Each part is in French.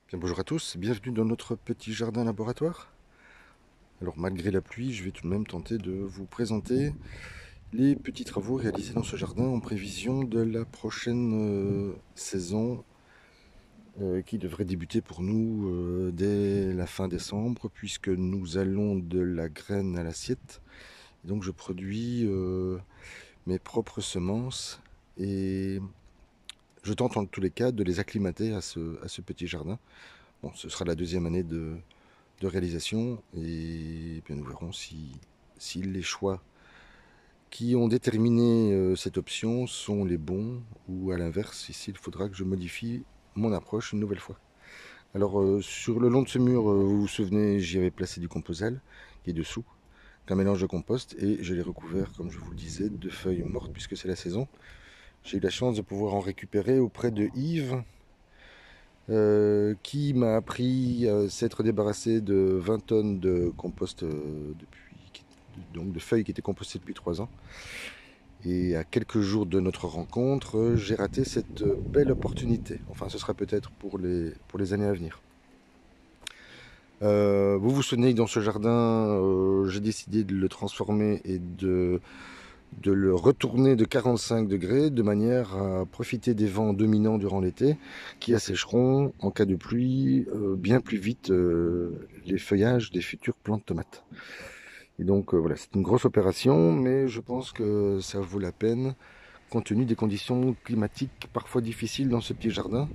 Bien, bonjour à tous, bienvenue dans notre petit jardin laboratoire. Alors malgré la pluie, je vais tout de même tenter de vous présenter les petits travaux réalisés dans ce jardin en prévision de la prochaine saison qui devrait débuter pour nous dès la fin décembre, puisque nous allons de la graine à l'assiette. Donc je produis mes propres semences et je tente en tous les cas de les acclimater à ce petit jardin. Bon, ce sera la deuxième année de réalisation et bien nous verrons si les choix qui ont déterminé cette option sont les bons ou à l'inverse, ici il faudra que je modifie mon approche une nouvelle fois. Alors sur le long de ce mur, vous vous souvenez, j'y avais placé du composal qui est dessous, qu'un mélange de compost et je l'ai recouvert, comme je vous le disais, de feuilles mortes puisque c'est la saison. J'ai eu la chance de pouvoir en récupérer auprès de Yves, qui m'a appris à s'être débarrassé de 20 tonnes de compost donc de feuilles qui étaient compostées depuis 3 ans. Et à quelques jours de notre rencontre, j'ai raté cette belle opportunité. Enfin, ce sera peut-être pour les années à venir. Vous vous souvenez que dans ce jardin, j'ai décidé de le transformer et de le retourner de 45 degrés de manière à profiter des vents dominants durant l'été qui assécheront en cas de pluie bien plus vite les feuillages des futures plantes de tomates. Et donc voilà, c'est une grosse opération, mais je pense que ça vaut la peine compte tenu des conditions climatiques parfois difficiles dans ce petit jardin,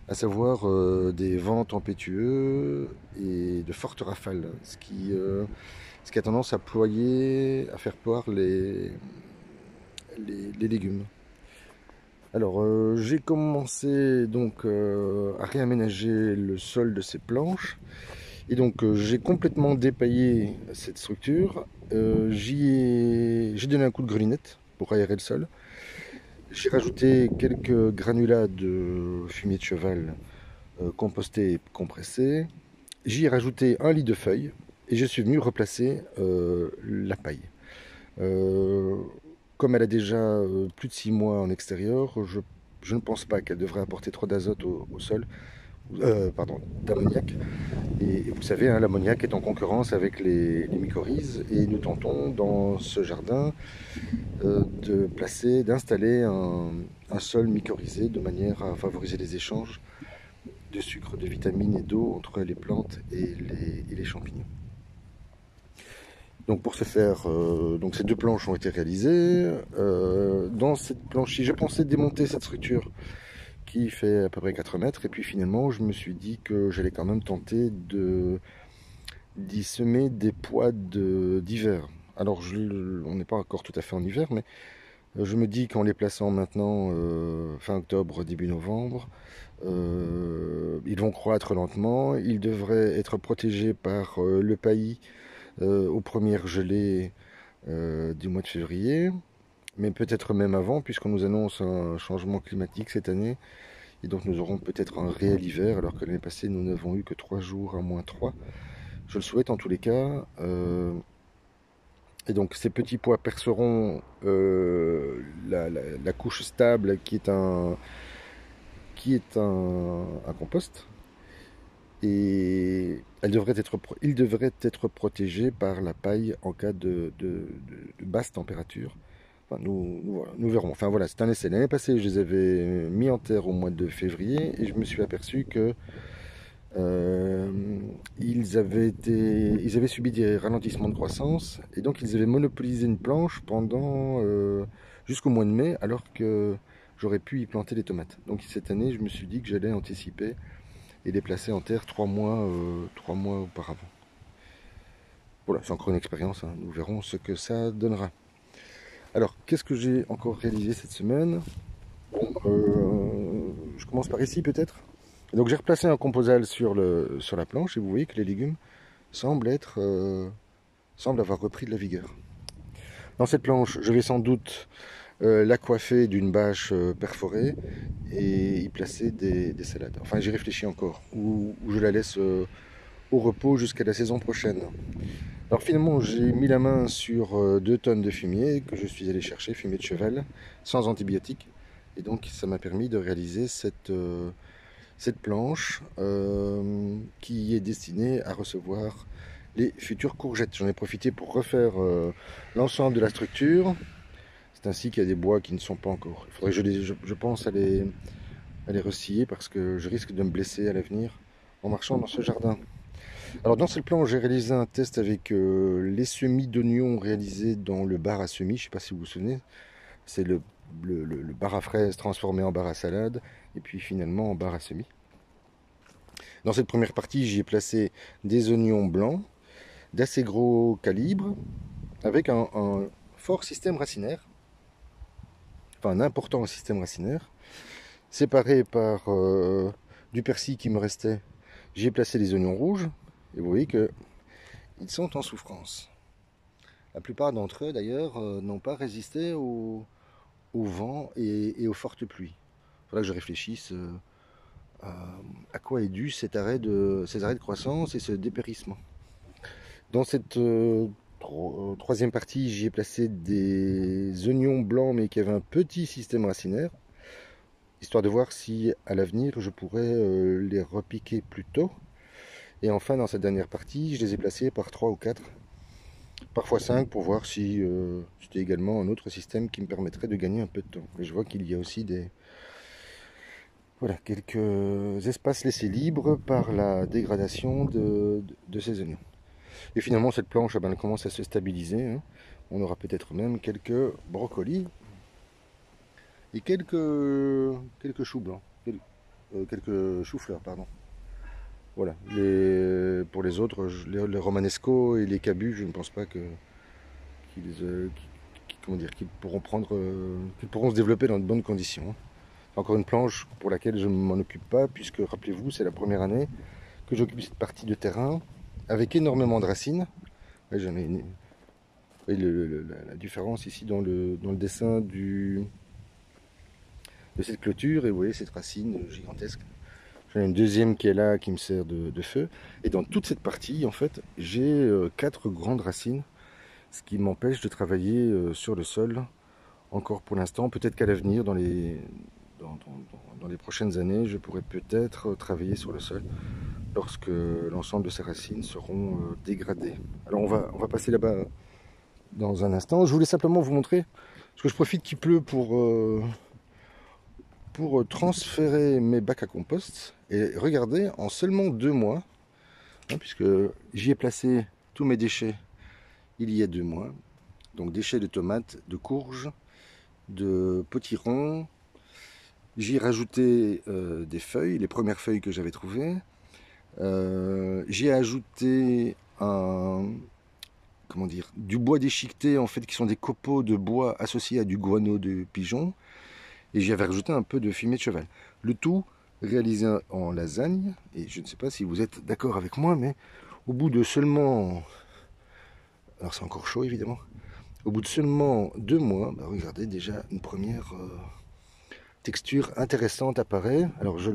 à savoir des vents tempétueux et de fortes rafales, ce qui a tendance à faire ployer les légumes. Alors, j'ai commencé donc à réaménager le sol de ces planches. Et donc, j'ai complètement dépaillé cette structure. J'ai donné un coup de grelinette pour aérer le sol. J'ai rajouté quelques granulats de fumier de cheval composté et compressé. J'y ai rajouté un lit de feuilles et je suis venu replacer la paille. Euh, Comme elle a déjà plus de 6 mois en extérieur, je ne pense pas qu'elle devrait apporter trop d'azote au sol, pardon, d'ammoniac. Et vous savez, hein, l'ammoniac est en concurrence avec les mycorhizes et nous tentons dans ce jardin d'installer un sol mycorhizé de manière à favoriser les échanges de sucre, de vitamines et d'eau entre les plantes et les champignons. Donc pour ce faire, donc ces deux planches ont été réalisées. Dans cette planche-ci, je pensais démonter cette structure qui fait à peu près 4 mètres. Et puis finalement, je me suis dit que j'allais quand même tenter d'y semer des pois d'hiver. Alors on n'est pas encore tout à fait en hiver, mais je me dis qu'en les plaçant maintenant, fin octobre, début novembre, ils vont croître lentement. Ils devraient être protégés par le paillis aux premières gelées du mois de février, mais peut-être même avant, puisqu'on nous annonce un changement climatique cette année, et donc nous aurons peut-être un réel hiver, alors que l'année passée nous n'avons eu que 3 jours à -3. Je le souhaite en tous les cas. Et donc ces petits pois perceront la couche stable qui est un compost. Et il devrait être protégé par la paille en cas de basse température. Enfin, nous verrons. Enfin voilà, c'est un essai. L'année passée, je les avais mis en terre au mois de février et je me suis aperçu que euh, ils avaient subi des ralentissements de croissance et donc ils avaient monopolisé une planche pendant jusqu'au mois de mai, alors que j'aurais pu y planter des tomates. Donc cette année, je me suis dit que j'allais anticiper et les placer en terre 3 mois auparavant. Voilà, c'est encore une expérience, hein. Nous verrons ce que ça donnera. Alors, qu'est-ce que j'ai encore réalisé cette semaine? Je commence par ici peut-être. Donc j'ai replacé un composal sur la planche et vous voyez que les légumes semblent avoir repris de la vigueur. Dans cette planche, je vais sans doute la coiffer d'une bâche perforée et y placer des salades. Enfin, j'y réfléchis encore. Ou je la laisse au repos jusqu'à la saison prochaine. Alors finalement, j'ai mis la main sur 2 tonnes de fumier que je suis allé chercher, fumier de cheval, sans antibiotiques. Et donc ça m'a permis de réaliser cette planche qui est destinée à recevoir les futures courgettes. J'en ai profité pour refaire l'ensemble de la structure. C'est ainsi qu'il y a des bois qui ne sont pas encore. Il faudrait que je pense à les rescier parce que je risque de me blesser à l'avenir en marchant dans ce jardin. Alors dans cette planche, j'ai réalisé un test avec les semis d'oignons réalisés dans le bar à semis. Je ne sais pas si vous vous souvenez. C'est le bar à fraises transformé en bar à salade et puis finalement en bar à semis. Dans cette première partie, j'y ai placé des oignons blancs d'assez gros calibre avec un fort système racinaire, enfin un important système racinaire, séparé par du persil qui me restait. J'y ai placé les oignons rouges et vous voyez que ils sont en souffrance. La plupart d'entre eux d'ailleurs n'ont pas résisté au vent et aux fortes pluies. Il faudra que je réfléchisse à quoi est dû ces arrêts de croissance et ce dépérissement. Dans cette troisième partie, j'y ai placé des oignons blancs mais qui avaient un petit système racinaire, histoire de voir si à l'avenir je pourrais les repiquer plus tôt. Et enfin dans cette dernière partie, je les ai placés par 3 ou 4, parfois 5, pour voir si c'était également un autre système qui me permettrait de gagner un peu de temps. Et je vois qu'il y a aussi quelques espaces laissés libres par la dégradation de ces oignons. Et finalement cette planche elle commence à se stabiliser, hein. On aura peut-être même quelques brocolis et quelques choux blancs, quelques choux-fleurs, pardon. Voilà. Pour les autres, les romanesco et les cabus, je ne pense pas qu'ils pourront se développer dans de bonnes conditions. Encore une planche pour laquelle je ne m'en occupe pas, puisque rappelez-vous, c'est la première année que j'occupe cette partie de terrain avec énormément de racines. J'en ai la différence ici dans le dessin de cette clôture, et vous voyez cette racine gigantesque. J'en ai une deuxième qui est là, qui me sert de feu. Et dans toute cette partie, en fait, j'ai 4 grandes racines, ce qui m'empêche de travailler sur le sol encore pour l'instant. Peut-être qu'à l'avenir, dans les prochaines années, je pourrais peut-être travailler sur le sol lorsque l'ensemble de ces racines seront dégradées. Alors on va passer là-bas dans un instant. Je voulais simplement vous montrer, parce que je profite qu'il pleut pour transférer mes bacs à compost. Et regardez, en seulement 2 mois, hein, puisque j'y ai placé tous mes déchets il y a 2 mois, donc déchets de tomates, de courges, de potirons, j'y ai rajouté des feuilles, les premières feuilles que j'avais trouvées, j'y ai ajouté du bois déchiqueté, en fait, qui sont des copeaux de bois associés à du guano de pigeon, et j'y avais rajouté un peu de fumier de cheval. Le tout réalisé en lasagne, et je ne sais pas si vous êtes d'accord avec moi, mais au bout de seulement, alors c'est encore chaud évidemment, au bout de seulement 2 mois, regardez, déjà une première texture intéressante apparaît. Alors je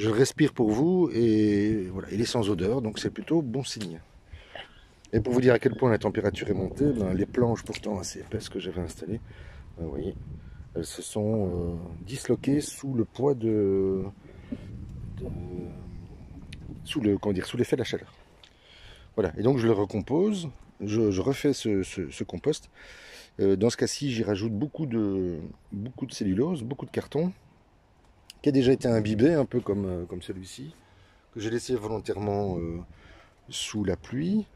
respire pour vous, et voilà, il est sans odeur, donc c'est plutôt bon signe. Et pour vous dire à quel point la température est montée, les planches pourtant assez épaisses que j'avais installées, vous voyez, elles se sont disloquées sous le poids sous l'effet de la chaleur. Voilà, et donc je le recompose, je refais ce compost. Dans ce cas-ci, j'y rajoute beaucoup de cellulose, beaucoup de carton, qui a déjà été imbibé, un peu comme celui-ci, que j'ai laissé volontairement sous la pluie.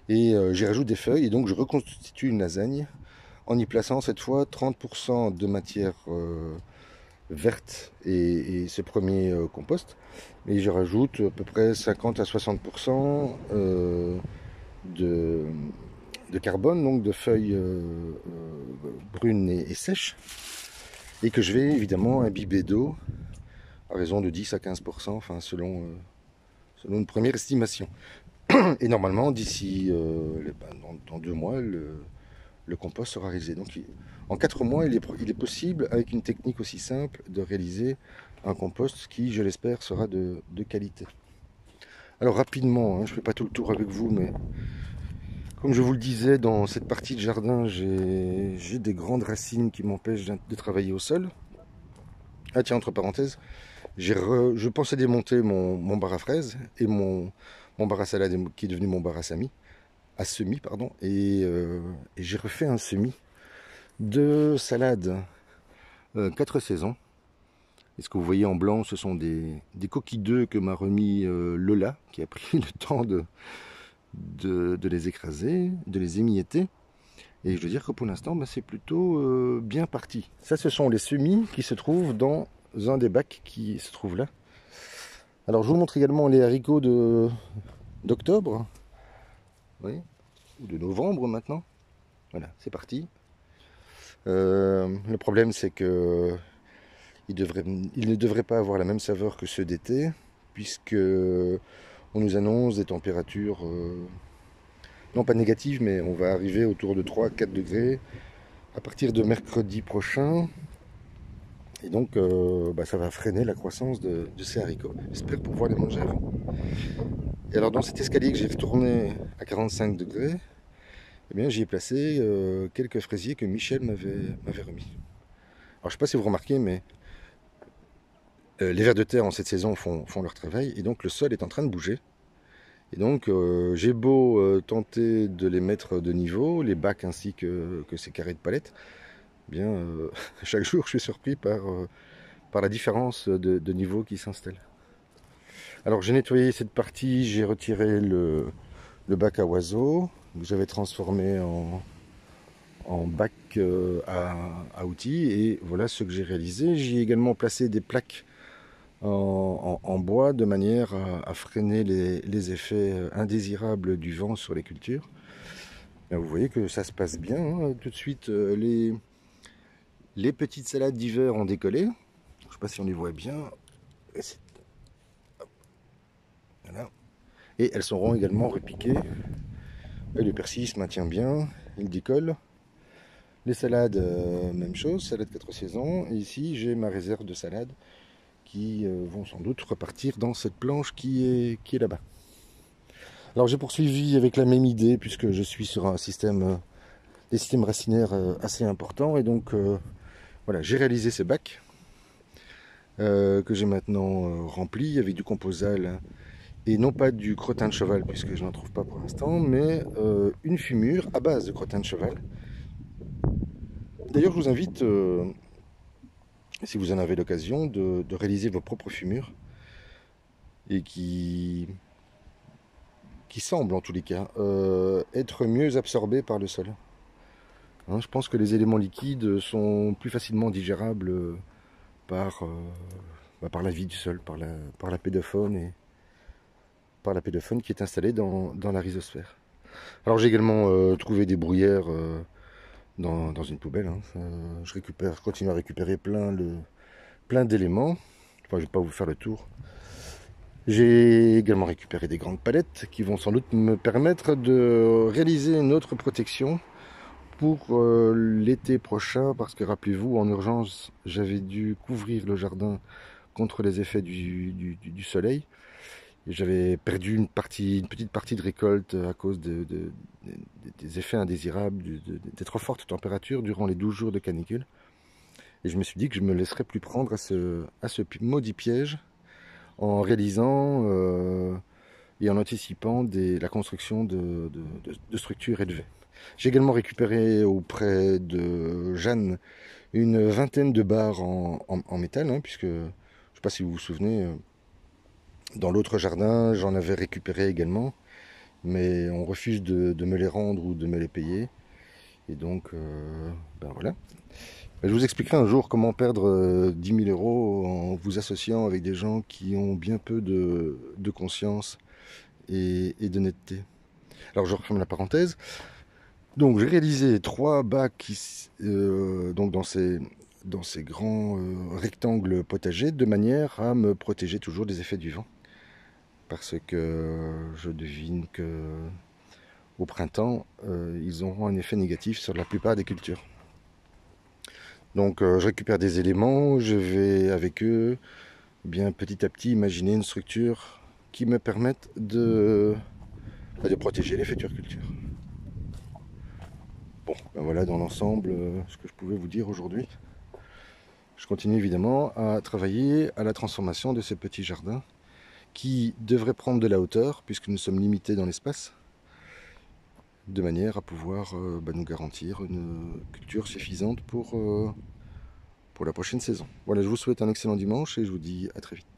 Et j'y rajoute des feuilles, et donc je reconstitue une lasagne en y plaçant cette fois 30% de matière verte et ce premier compost. Et je rajoute à peu près 50 à 60% de carbone, donc de feuilles brunes et sèches, et que je vais évidemment imbiber d'eau à raison de 10 à 15%, enfin selon une première estimation. Et normalement, d'ici dans 2 mois, le compost sera réalisé. Donc en 4 mois, il est possible, avec une technique aussi simple, de réaliser un compost qui, je l'espère, sera de qualité. Alors rapidement, je ne fais pas tout le tour avec vous, mais comme je vous le disais, dans cette partie de jardin, j'ai des grandes racines qui m'empêchent de travailler au sol. Ah tiens, entre parenthèses, je pensais démonter mon bar à fraises et mon bar à salade qui est devenu mon bar à semis, pardon, et j'ai refait un semis de salade 4 saisons. Et ce que vous voyez en blanc, ce sont des coquilles d'œufs que m'a remis Lola, qui a pris le temps de les écraser, de les émietter. Et je veux dire que pour l'instant, c'est plutôt bien parti. Ça, ce sont les semis qui se trouvent dans un des bacs qui se trouve là. Alors, je vous montre également les haricots d'octobre, oui, ou de novembre maintenant. Voilà, c'est parti. Le problème, c'est que ils ne devraient pas avoir la même saveur que ceux d'été, puisque on nous annonce des températures non pas négatives, mais on va arriver autour de 3-4 degrés à partir de mercredi prochain. Et donc ça va freiner la croissance de ces haricots. J'espère pouvoir les manger avant. Et alors dans cet escalier que j'ai retourné à 45 degrés, eh bien j'y ai placé quelques fraisiers que Michel m'avait remis. Alors je ne sais pas si vous remarquez, mais les vers de terre en cette saison font leur travail, et donc le sol est en train de bouger. Et donc j'ai beau tenter de les mettre de niveau, les bacs ainsi que ces carrés de palettes, eh bien chaque jour je suis surpris par la différence de niveau qui s'installe. Alors j'ai nettoyé cette partie, j'ai retiré le bac à oiseaux, que j'avais transformé en bac à outils, et voilà ce que j'ai réalisé. J'y ai également placé des plaques en bois de manière à freiner les effets indésirables du vent sur les cultures. Bien, vous voyez que ça se passe bien, hein. Tout de suite les petites salades d'hiver ont décollé. Je ne sais pas si on les voit bien. Voilà. Et elles seront également repiquées. Et le persil se maintient bien, il décolle. Les salades, même chose, salade 4 saisons. Et ici j'ai ma réserve de salades qui vont sans doute repartir dans cette planche qui est là-bas. Alors j'ai poursuivi avec la même idée, puisque je suis sur un système, des systèmes racinaires assez importants, et donc voilà, j'ai réalisé ce bac que j'ai maintenant rempli avec du composal, et non pas du crottin de cheval, puisque je n'en trouve pas pour l'instant, mais une fumure à base de crottin de cheval. D'ailleurs je vous invite, si vous en avez l'occasion, de réaliser vos propres fumures, et qui semblent en tous les cas être mieux absorbées par le sol. Hein, je pense que les éléments liquides sont plus facilement digérables par la vie du sol, par la pédofaune qui est installée dans la rhizosphère. Alors j'ai également trouvé des bruyères dans une poubelle. Hein. Je continue à récupérer plein d'éléments. Enfin, je ne vais pas vous faire le tour. J'ai également récupéré des grandes palettes qui vont sans doute me permettre de réaliser une autre protection pour l'été prochain, parce que rappelez-vous, en urgence, j'avais dû couvrir le jardin contre les effets du soleil. Et j'avais perdu une petite partie de récolte à cause des effets indésirables, des trop fortes températures durant les 12 jours de canicule. Et je me suis dit que je ne me laisserais plus prendre à ce maudit piège en réalisant et en anticipant la construction de structures élevées. J'ai également récupéré auprès de Jeanne une vingtaine de barres en métal, hein, puisque, je ne sais pas si vous vous souvenez, dans l'autre jardin, j'en avais récupéré également, mais on refuse de me les rendre ou de me les payer. Et donc, voilà. Je vous expliquerai un jour comment perdre 10 000 € en vous associant avec des gens qui ont bien peu de conscience et d'honnêteté. Alors, je referme la parenthèse. Donc j'ai réalisé 3 bacs donc dans ces grands rectangles potagers, de manière à me protéger toujours des effets du vent. Parce que je devine que au printemps, ils auront un effet négatif sur la plupart des cultures. Donc je récupère des éléments, je vais avec eux bien petit à petit imaginer une structure qui me permette de protéger les futures cultures. Bon, voilà dans l'ensemble ce que je pouvais vous dire aujourd'hui. Je continue évidemment à travailler à la transformation de ce petit jardin qui devrait prendre de la hauteur puisque nous sommes limités dans l'espace, de manière à pouvoir nous garantir une culture suffisante pour la prochaine saison. Voilà, je vous souhaite un excellent dimanche et je vous dis à très vite.